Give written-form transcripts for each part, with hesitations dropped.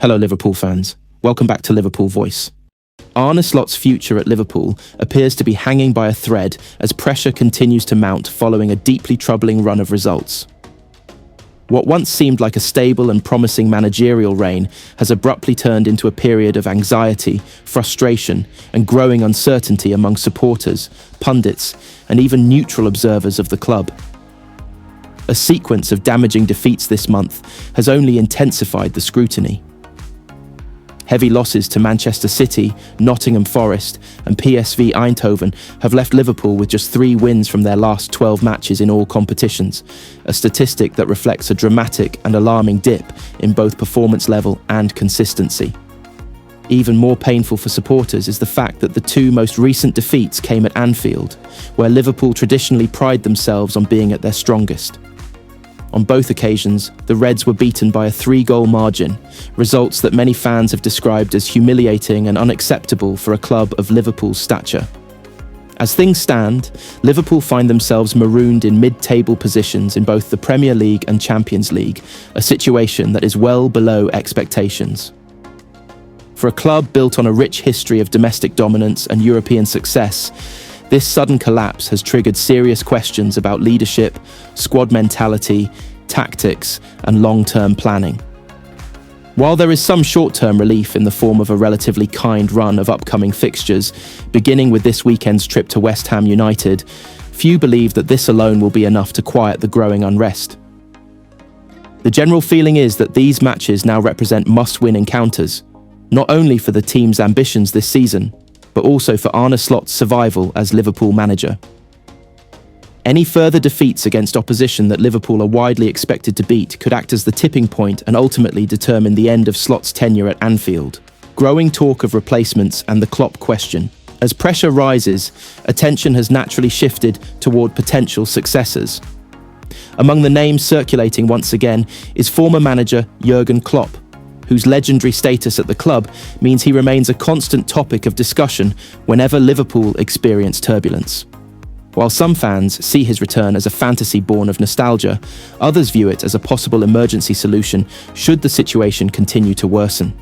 Hello Liverpool fans, welcome back to Liverpool Voice. Arne Slot's future at Liverpool appears to be hanging by a thread as pressure continues to mount following a deeply troubling run of results. What once seemed like a stable and promising managerial reign has abruptly turned into a period of anxiety, frustration, and growing uncertainty among supporters, pundits, and even neutral observers of the club. A sequence of damaging defeats this month has only intensified the scrutiny. Heavy losses to Manchester City, Nottingham Forest, and PSV Eindhoven have left Liverpool with just 3 wins from their last 12 matches in all competitions, a statistic that reflects a dramatic and alarming dip in both performance level and consistency. Even more painful for supporters is the fact that the 2 most recent defeats came at Anfield, where Liverpool traditionally pride themselves on being at their strongest. On both occasions, the Reds were beaten by a 3-goal margin, results that many fans have described as humiliating and unacceptable for a club of Liverpool's stature. As things stand, Liverpool find themselves marooned in mid-table positions in both the Premier League and Champions League, a situation that is well below expectations. For a club built on a rich history of domestic dominance and European success, this sudden collapse has triggered serious questions about leadership, squad mentality, tactics, and long-term planning. While there is some short-term relief in the form of a relatively kind run of upcoming fixtures, beginning with this weekend's trip to West Ham United, few believe that this alone will be enough to quiet the growing unrest. The general feeling is that these matches now represent must-win encounters, not only for the team's ambitions this season, but also for Arne Slot's survival as Liverpool manager. Any further defeats against opposition that Liverpool are widely expected to beat could act as the tipping point and ultimately determine the end of Slot's tenure at Anfield. Growing talk of replacements and the Kloopp question. As pressure rises, attention has naturally shifted toward potential successors. Among the names circulating once again is former manager Jurgen Kloopp, whose legendary status at the club means he remains a constant topic of discussion whenever Liverpool experience turbulence. While some fans see his return as a fantasy born of nostalgia, others view it as a possible emergency solution should the situation continue to worsen.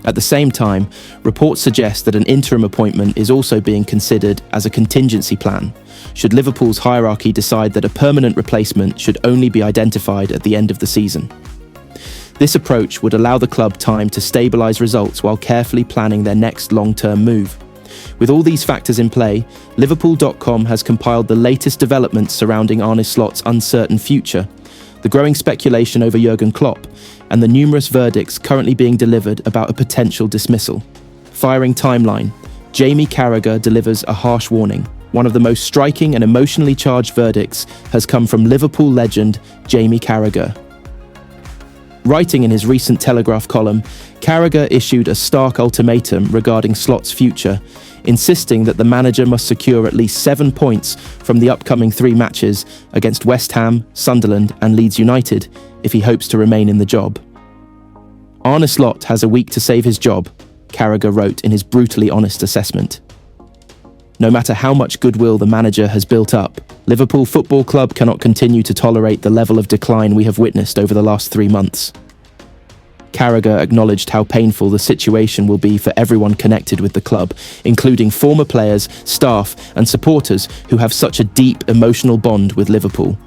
At the same time, reports suggest that an interim appointment is also being considered as a contingency plan, should Liverpool's hierarchy decide that a permanent replacement should only be identified at the end of the season. This approach would allow the club time to stabilise results while carefully planning their next long-term move. With all these factors in play, Liverpool.com has compiled the latest developments surrounding Arne Slot's uncertain future, the growing speculation over Jurgen Klopp, and the numerous verdicts currently being delivered about a potential dismissal. Firing timeline: Jamie Carragher delivers a harsh warning. One of the most striking and emotionally charged verdicts has come from Liverpool legend Jamie Carragher. Writing in his recent Telegraph column, Carragher issued a stark ultimatum regarding Slot's future, insisting that the manager must secure at least 7 points from the upcoming 3 matches against West Ham, Sunderland and Leeds United if he hopes to remain in the job. Arne Slot has a week to save his job, Carragher wrote in his brutally honest assessment. No matter how much goodwill the manager has built up, Liverpool Football Club cannot continue to tolerate the level of decline we have witnessed over the last 3 months. Carragher acknowledged how painful the situation will be for everyone connected with the club, including former players, staff, and supporters who have such a deep emotional bond with Liverpool.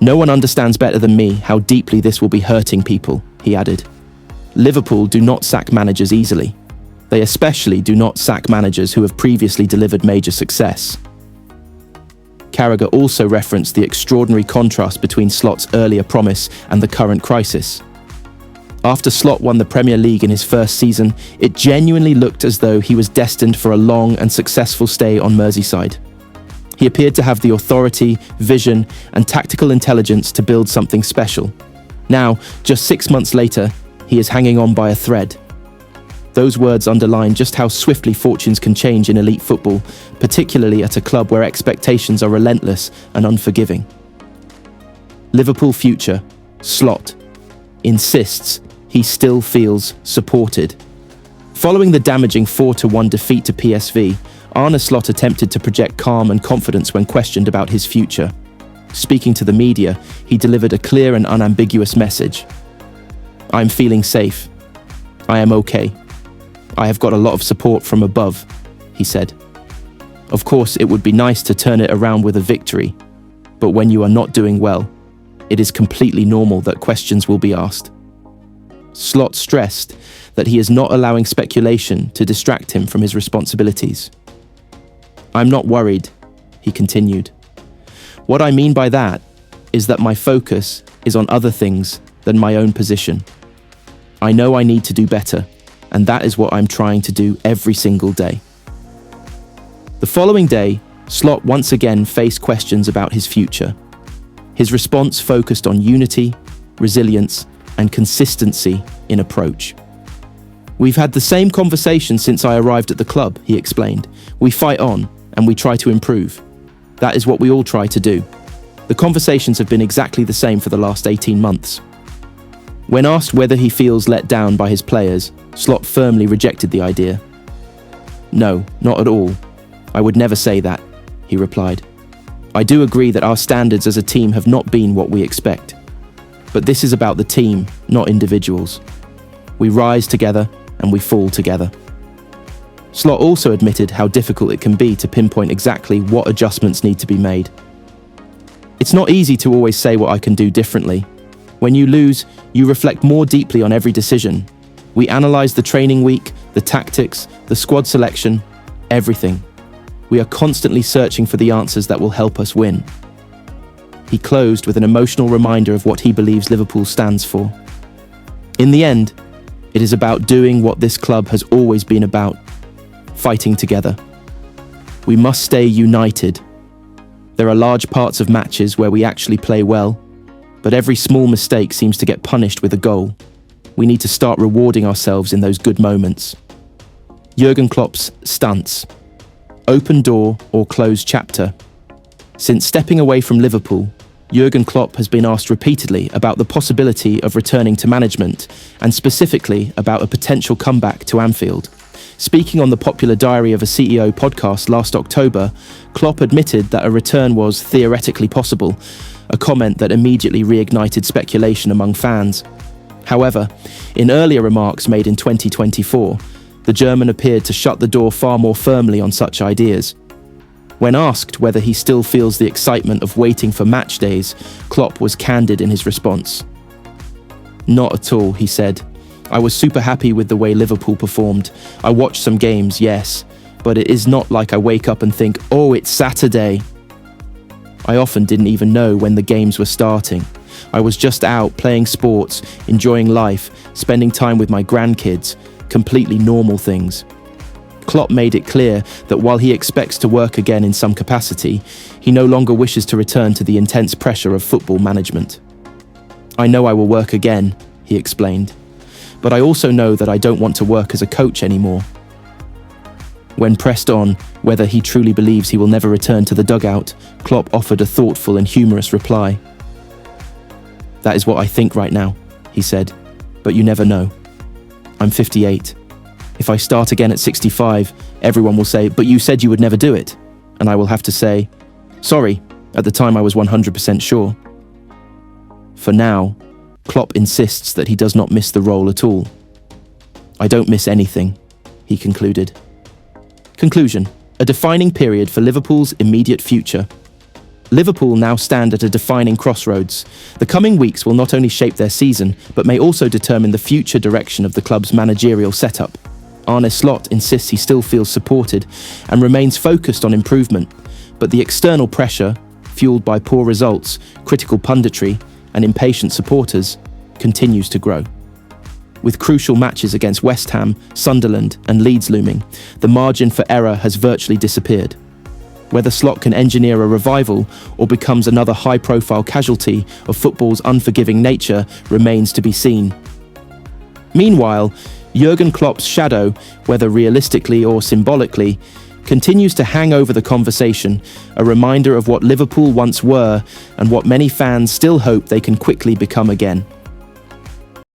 No one understands better than me how deeply this will be hurting people, he added. Liverpool do not sack managers easily. They especially do not sack managers who have previously delivered major success. Carragher also referenced the extraordinary contrast between Slot's earlier promise and the current crisis. After Slot won the Premier League in his first season, it genuinely looked as though he was destined for a long and successful stay on Merseyside. He appeared to have the authority, vision, and tactical intelligence to build something special. Now, just 6 months later, he is hanging on by a thread. Those words underline just how swiftly fortunes can change in elite football, particularly at a club where expectations are relentless and unforgiving. Liverpool future, Slot, insists he still feels supported. Following the damaging 4-1 defeat to PSV, Arne Slot attempted to project calm and confidence when questioned about his future. Speaking to the media, he delivered a clear and unambiguous message. "I'm feeling safe. I am okay. I have got a lot of support from above, he said. Of course, it would be nice to turn it around with a victory, but when you are not doing well, it is completely normal that questions will be asked. Slot stressed that he is not allowing speculation to distract him from his responsibilities. I'm not worried, he continued. What I mean by that is that my focus is on other things than my own position. I know I need to do better, and that is what I'm trying to do every single day. The following day, Slot once again faced questions about his future. His response focused on unity, resilience, and consistency in approach. We've had the same conversation since I arrived at the club, he explained. We fight on, and we try to improve. That is what we all try to do. The conversations have been exactly the same for the last 18 months. When asked whether he feels let down by his players, Slot firmly rejected the idea. No, not at all. I would never say that, he replied. I do agree that our standards as a team have not been what we expect. But this is about the team, not individuals. We rise together and we fall together. Slot also admitted how difficult it can be to pinpoint exactly what adjustments need to be made. It's not easy to always say what I can do differently. When you lose, you reflect more deeply on every decision. We analyze the training week, the tactics, the squad selection, everything. We are constantly searching for the answers that will help us win. He closed with an emotional reminder of what he believes Liverpool stands for. In the end, it is about doing what this club has always been about, fighting together. We must stay united. There are large parts of matches where we actually play well, but every small mistake seems to get punished with a goal. We need to start rewarding ourselves in those good moments. Jurgen Klopp's stunts. Open door or closed chapter. Since stepping away from Liverpool, Jurgen Klopp has been asked repeatedly about the possibility of returning to management, and specifically about a potential comeback to Anfield. Speaking on the popular Diary of a CEO podcast last October, Klopp admitted that a return was theoretically possible, a comment that immediately reignited speculation among fans. However, in earlier remarks made in 2024, the German appeared to shut the door far more firmly on such ideas. When asked whether he still feels the excitement of waiting for match days, Klopp was candid in his response. Not at all, he said. I was super happy with the way Liverpool performed. I watched some games, yes, but it is not like I wake up and think, oh, it's Saturday. I often didn't even know when the games were starting. I was just out playing sports, enjoying life, spending time with my grandkids, completely normal things. Klopp made it clear that while he expects to work again in some capacity, he no longer wishes to return to the intense pressure of football management. I know I will work again, he explained, but I also know that I don't want to work as a coach anymore. When pressed on whether he truly believes he will never return to the dugout, Klopp offered a thoughtful and humorous reply. That is what I think right now, he said, but you never know. I'm 58. If I start again at 65, everyone will say, but you said you would never do it. And I will have to say, sorry, at the time I was 100% sure. For now, Klopp insists that he does not miss the role at all. I don't miss anything, he concluded. Conclusion: a defining period for Liverpool's immediate future. Liverpool now stand at a defining crossroads. The coming weeks will not only shape their season, but may also determine the future direction of the club's managerial setup. Arne Slot insists he still feels supported and remains focused on improvement, but the external pressure, fueled by poor results, critical punditry, and impatient supporters, continues to grow. With crucial matches against West Ham, Sunderland, and Leeds looming, the margin for error has virtually disappeared. Whether Slot can engineer a revival or becomes another high-profile casualty of football's unforgiving nature remains to be seen. Meanwhile, Jurgen Klopp's shadow, whether realistically or symbolically, continues to hang over the conversation, a reminder of what Liverpool once were and what many fans still hope they can quickly become again.